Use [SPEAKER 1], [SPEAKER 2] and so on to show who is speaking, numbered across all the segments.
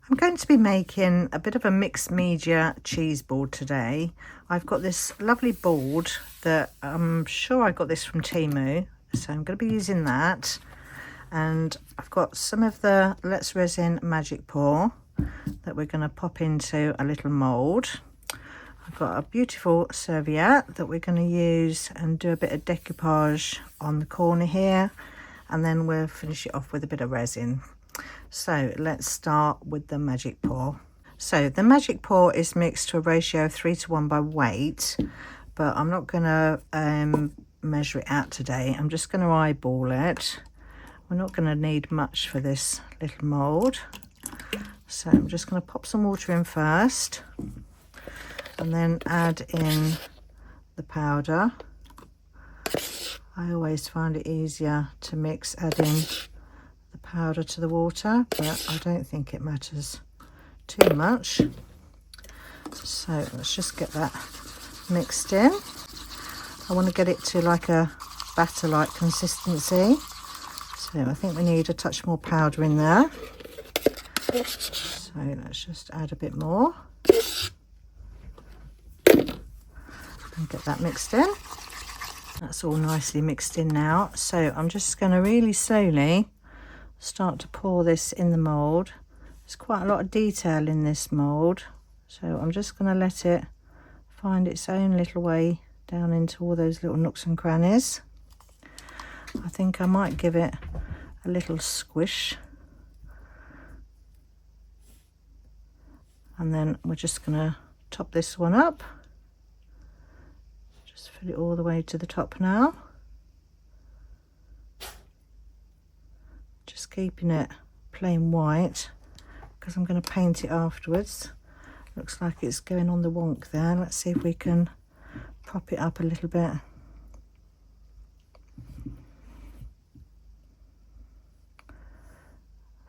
[SPEAKER 1] I'm going to be making a bit of a mixed media cheese board today. I've got this lovely board that I'm sure I got this from Temu, so I'm going to be using that. And I've got some of the Let's Resin Magic Pour that we're going to pop into a little mould. I've got a beautiful serviette that we're going to use and do a bit of decoupage on the corner here, and then we'll finish it off with a bit of resin. So let's start with the magic pour. So the magic pour is mixed to a ratio of 3:1 by weight, but I'm not going to measure it out today. I'm just going to eyeball it. We're not going to need much for this little mould. So I'm just going to pop some water in first and then add in the powder. I always find it easier to mix adding the powder to the water, but I don't think it matters too much. So let's just get that mixed in. I want to get it to like a batter-like consistency. So I think we need a touch more powder in there. So let's just add a bit more and get that mixed in. That's all nicely mixed in now. So I'm just going to really slowly start to pour this in the mould. There's quite a lot of detail in this mould, so I'm just going to let it find its own little way down into all those little nooks and crannies. I think I might give it a little squish, and then we're just going to top this one up. Just fill it all the way to the top now. Just keeping it plain white because I'm going to paint it afterwards. Looks like it's going on the wonk there. Let's see if we can prop it up a little bit.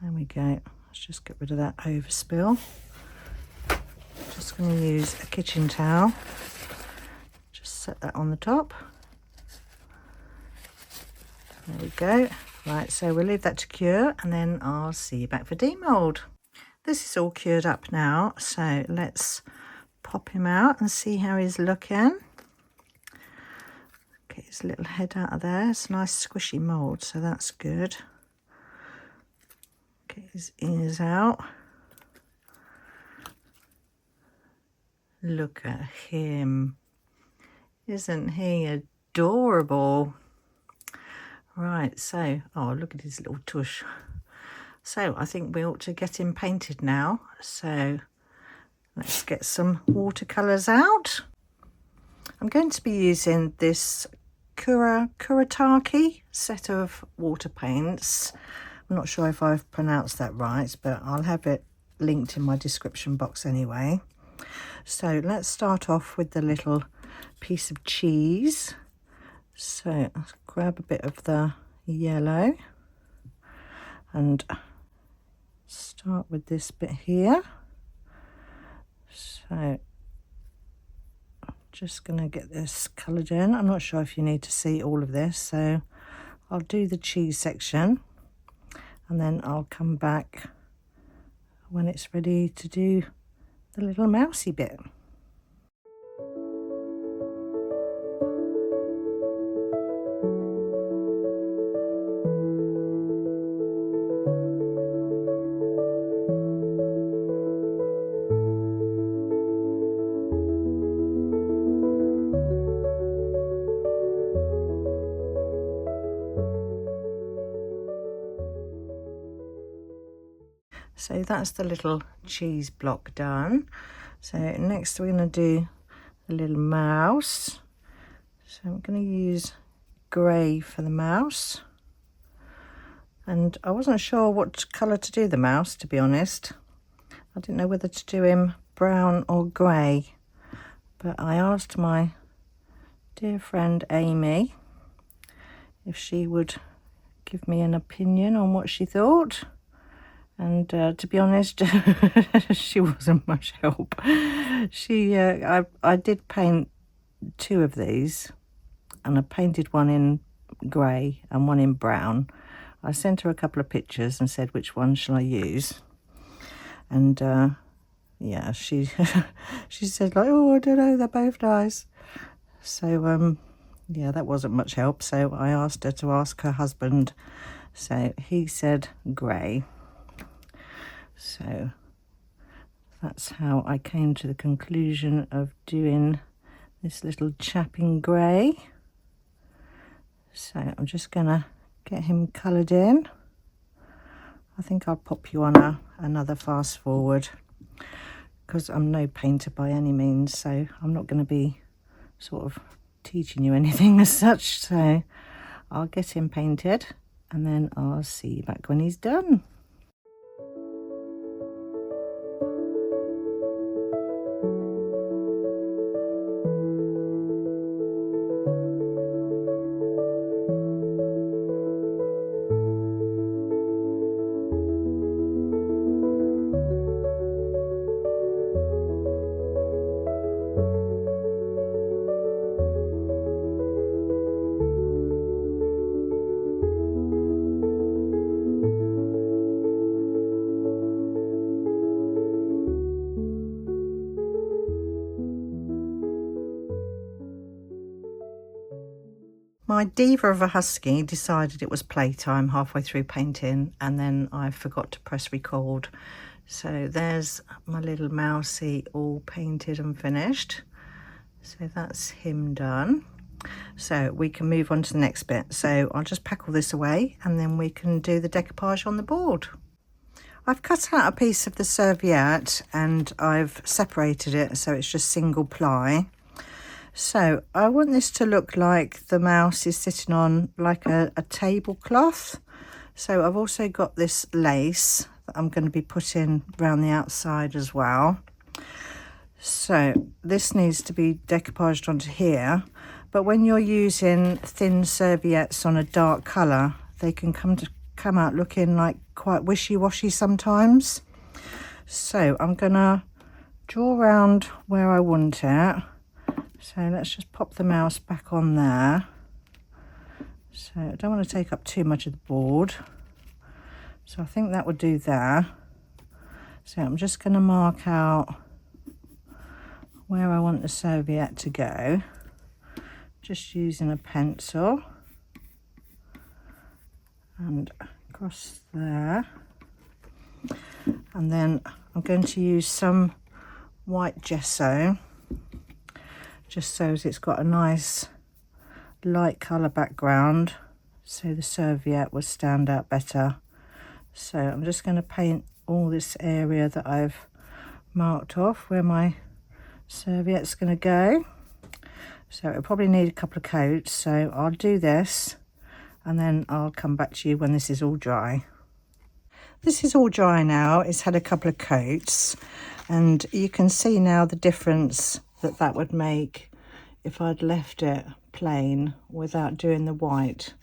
[SPEAKER 1] There we go. Let's just get rid of that overspill. Just going to use a kitchen towel. Just set that on the top. There we go. Right, so we'll leave that to cure and then I'll see you back for demould. This is all cured up now, so let's pop him out and see how he's looking. Get his little head out of there. It's a nice squishy mould, so that's good. Get his ears out. Look at him. Isn't he adorable? Right, so, oh, look at his little tush. So I think we ought to get him painted now. So let's get some watercolours out. I'm going to be using this Kuretake set of water paints. I'm not sure if I've pronounced that right, but I'll have it linked in my description box anyway. So let's start off with the little piece of cheese. So let's grab a bit of the yellow and start with this bit here. So I'm just going to get this coloured in. I'm not sure if you need to see all of this, so I'll do the cheese section and then I'll come back when it's ready to do the little mousy bit. So that's the little cheese block done. So next we're going to do the little mouse. So I'm going to use grey for the mouse. And I wasn't sure what colour to do the mouse, to be honest. I didn't know whether to do him brown or grey. But I asked my dear friend Amy if she would give me an opinion on what she thought. And to be honest, she wasn't much help. I did paint two of these, and I painted one in grey and one in brown. I sent her a couple of pictures and said, which one shall I use? And yeah, she she said like, oh, I don't know, they're both nice. So yeah, that wasn't much help. So I asked her to ask her husband. So he said grey. So that's how I came to the conclusion of doing this little chap in grey. So I'm just gonna get him coloured in. I think I'll pop you on another fast forward, because I'm no painter by any means, so I'm not going to be sort of teaching you anything as such. So I'll get him painted and then I'll see you back when he's done. My diva of a husky decided it was playtime halfway through painting, and then I forgot to press record. So there's my little mousey all painted and finished. So that's him done. So we can move on to the next bit. So I'll just pack all this away and then we can do the decoupage on the board. I've cut out a piece of the serviette and I've separated it so it's just single ply. So I want this to look like the mouse is sitting on like a tablecloth. So I've also got this lace that I'm going to be putting around the outside as well. So this needs to be decoupaged onto here. But when you're using thin serviettes on a dark colour, they can come out looking like quite wishy-washy sometimes. So I'm going to draw around where I want it. So let's just pop the mouse back on there. So I don't want to take up too much of the board. So I think that would do there. So I'm just going to mark out where I want the serviette to go. Just using a pencil. And across there. And then I'm going to use some white gesso, just so as it's got a nice light colour background, so the serviette will stand out better. So I'm just going to paint all this area that I've marked off where my serviette's going to go. So it'll probably need a couple of coats, so I'll do this and then I'll come back to you when this is all dry. This is all dry now. It's had a couple of coats and you can see now the difference that would make if I'd left it plain without doing the white.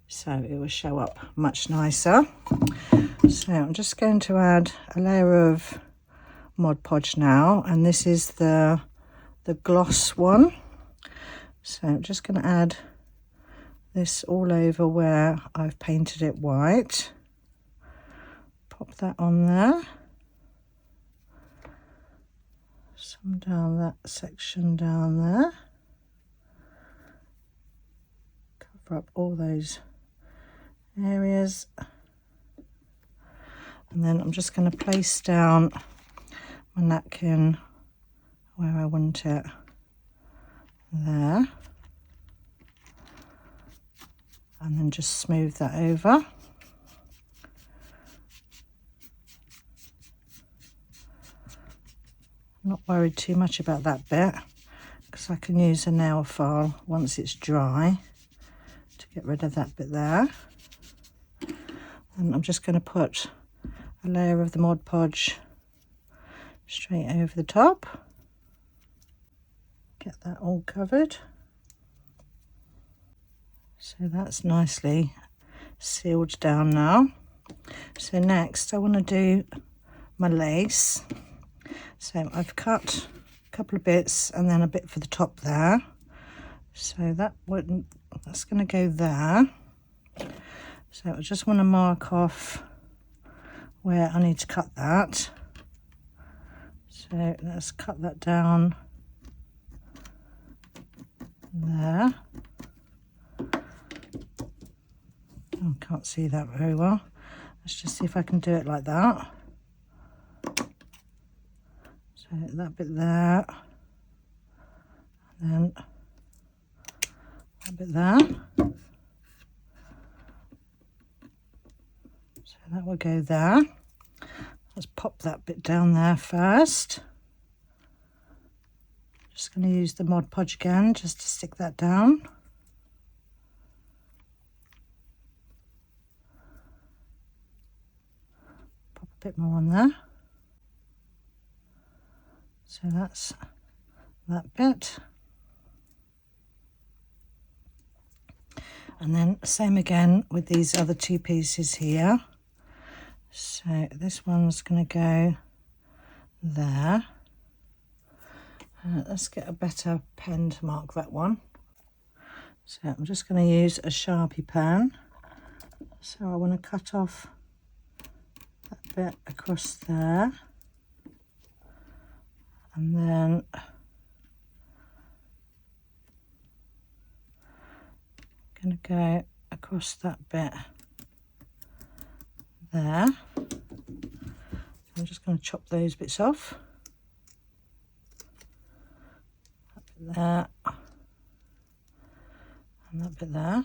[SPEAKER 1] So it will show up much nicer. So I'm just going to add a layer of Mod Podge now, and this is the gloss one. So I'm just going to add this all over where I've painted it white. Pop that on there. Some down that section down there. Cover up all those areas. And then I'm just going to place down my napkin where I want it. There. And then just smooth that over. Not worried too much about that bit because I can use a nail file once it's dry to get rid of that bit there. And I'm just going to put a layer of the Mod Podge straight over the top. Get that all covered. So that's nicely sealed down now. So next I want to do my lace. So I've cut a couple of bits and then a bit for the top there. So that's going to go there. So I just want to mark off where I need to cut that. So let's cut that down there. Oh, can't see that very well. Let's just see if I can do it like that. So that bit there, and then that bit there. So that will go there. Let's pop that bit down there first. Just going to use the Mod Podge again just to stick that down. Pop a bit more on there. So that's that bit. And then same again with these other two pieces here. So this one's going to go there. Let's get a better pen to mark that one. So I'm just going to use a Sharpie pen. So I want to cut off that bit across there. And then I'm going to go across that bit there. I'm just going to chop those bits off. That bit there. And that bit there.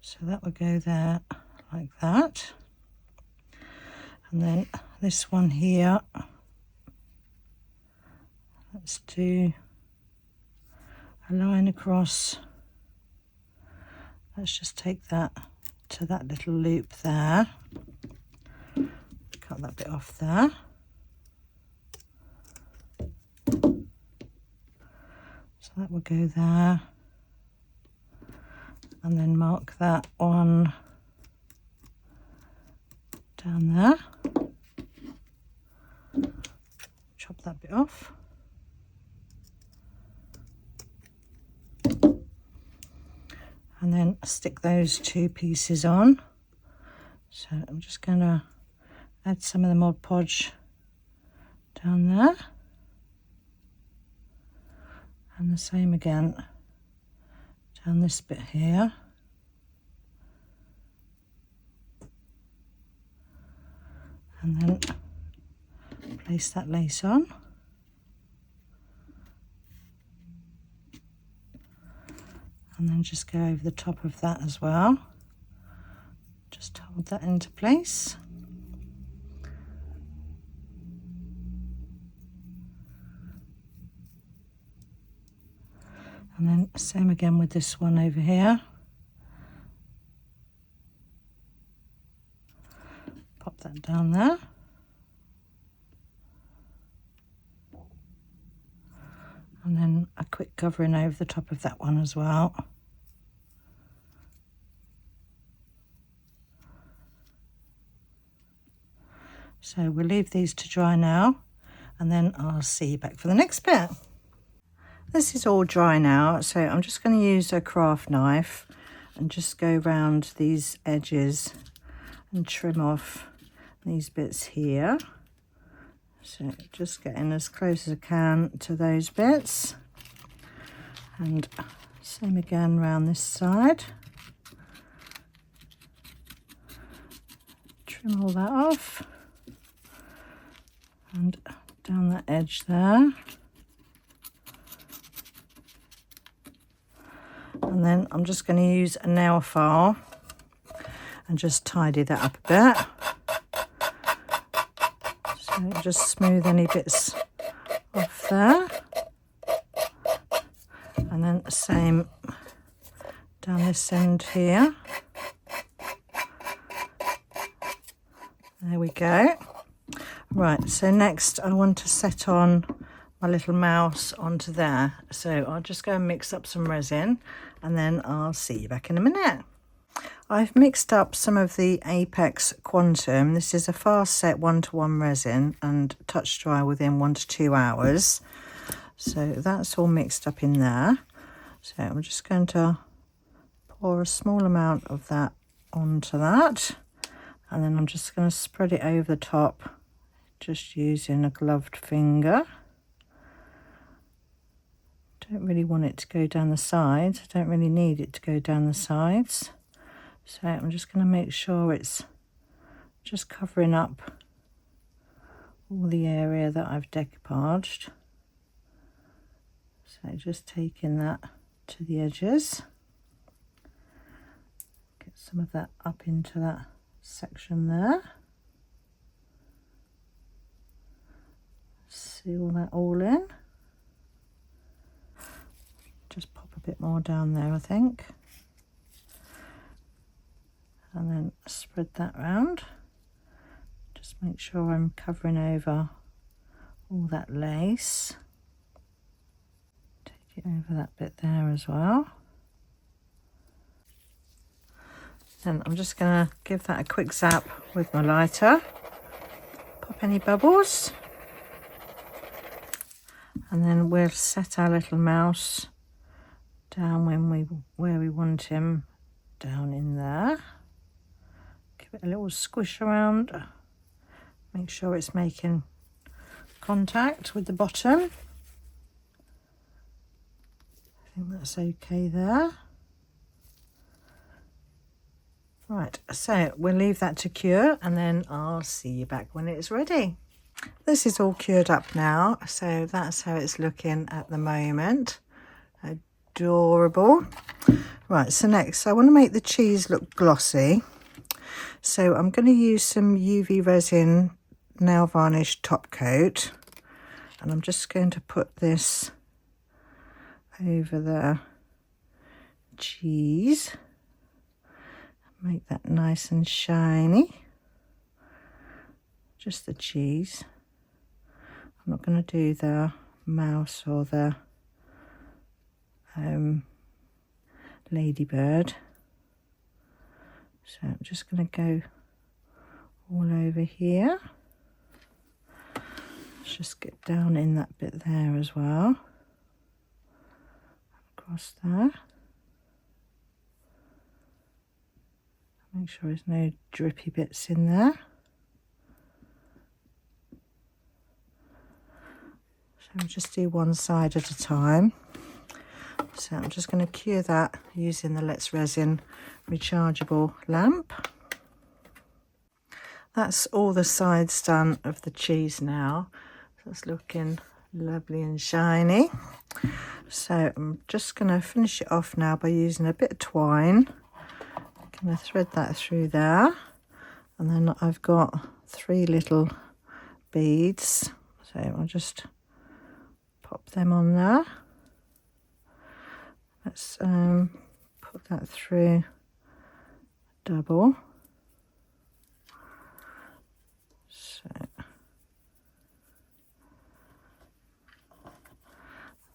[SPEAKER 1] So that will go there like that. And then this one here, let's do a line across. Let's just take that to that little loop there. Cut that bit off there. So that will go there. And then mark that one down there. Chop that bit off. And then stick those two pieces on. So I'm just going to add some of the Mod Podge down there. And the same again down this bit here. And then place that lace on. And then just go over the top of that as well. Just hold that into place. And then same again with this one over here. Pop that down there. And then a quick covering over the top of that one as well. So we'll leave these to dry now, and then I'll see you back for the next bit. This is all dry now, so I'm just going to use a craft knife and just go around these edges and trim off these bits here. So just getting as close as I can to those bits, and same again around this side. Trim all that off and down that edge there. And then I'm just going to use a nail file and just tidy that up a bit. So just smooth any bits off there. And then the same down this end here. There we go. Right, so next I want to set on my little mouse onto there. So I'll just go and mix up some resin, and then I'll see you back in a minute. I've mixed up some of the Apex Quantum. This is a fast set 1-to-1 resin and touch dry within 1 to 2 hours. So that's all mixed up in there. So I'm just going to pour a small amount of that onto that, and then I'm just going to spread it over the top just using a gloved finger. Don't really want it to go down the sides. I don't really need it to go down the sides. So I'm just going to make sure it's just covering up all the area that I've decoupaged. So just taking that to the edges. Get some of that up into that section there. Seal that all in. Just pop a bit more down there, I think. And then spread that round. Just make sure I'm covering over all that lace. Take it over that bit there as well. Then I'm just going to give that a quick zap with my lighter. Pop any bubbles. And then we'll set our little mouse down where we want him, down in there. Give it a little squish around. Make sure it's making contact with the bottom. I think that's okay there. Right, so we'll leave that to cure and then I'll see you back when it's ready. This is all cured up now, so that's how it's looking at the moment. Adorable. Right, so next I want to make the cheese look glossy. So I'm going to use some UV resin nail varnish top coat, and I'm just going to put this over the cheese. Make that nice and shiny. Just the cheese. I'm not going to do the mouse or the ladybird. So I'm just going to go all over here. Let's just get down in that bit there as well. Across there. Make sure there's no drippy bits in there. So we'll just do one side at a time. So I'm just going to cure that using the Let's Resin rechargeable lamp. That's all the sides done of the cheese now. So it's looking lovely and shiny. So I'm just going to finish it off now by using a bit of twine. I'm going to thread that through there. And then I've got 3 little beads. So I'll just pop them on there. Let's put that through double. So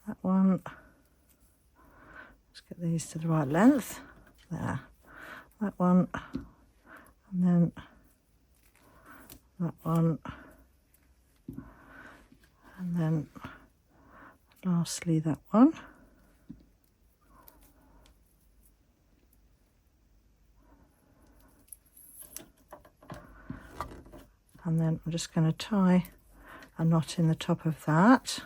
[SPEAKER 1] that one, let's get these to the right length. There. That one, and then that one, and then lastly that one. And then I'm just going to tie a knot in the top of that.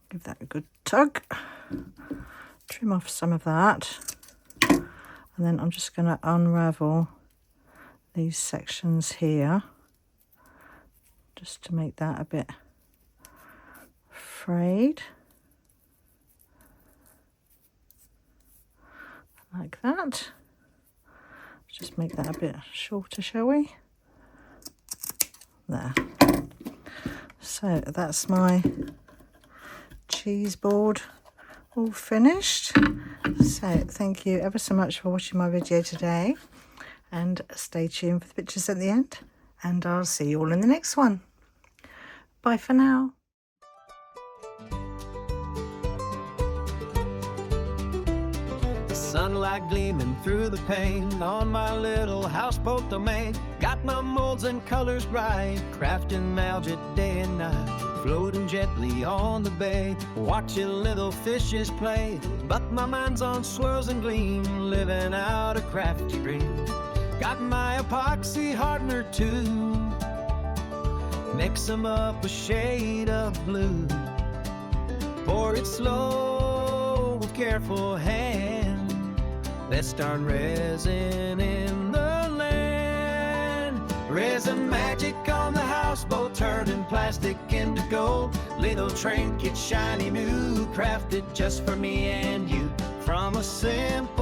[SPEAKER 1] Give that a good tug. Trim off some of that. And then I'm just going to unravel these sections here. Just to make that a bit frayed. Like that. Just make that a bit shorter, shall we? There. So that's my cheese board all finished. So thank you ever so much for watching my video today, and stay tuned for the pictures at the end, and I'll see you all in the next one. Bye for now.
[SPEAKER 2] Sunlight gleaming through the pane on my little houseboat domain. Got my molds and colors bright, crafting algae day and night. Floating gently on the bay, watching little fishes play. But my mind's on swirls and gleam, living out a crafty dream. Got my epoxy hardener too. Mix 'em up a shade of blue. Pour it slow with careful hand. Let's start resin in the land. Resin magic on the houseboat, turning plastic into gold. Little trinket, shiny new, crafted just for me and you. From a simple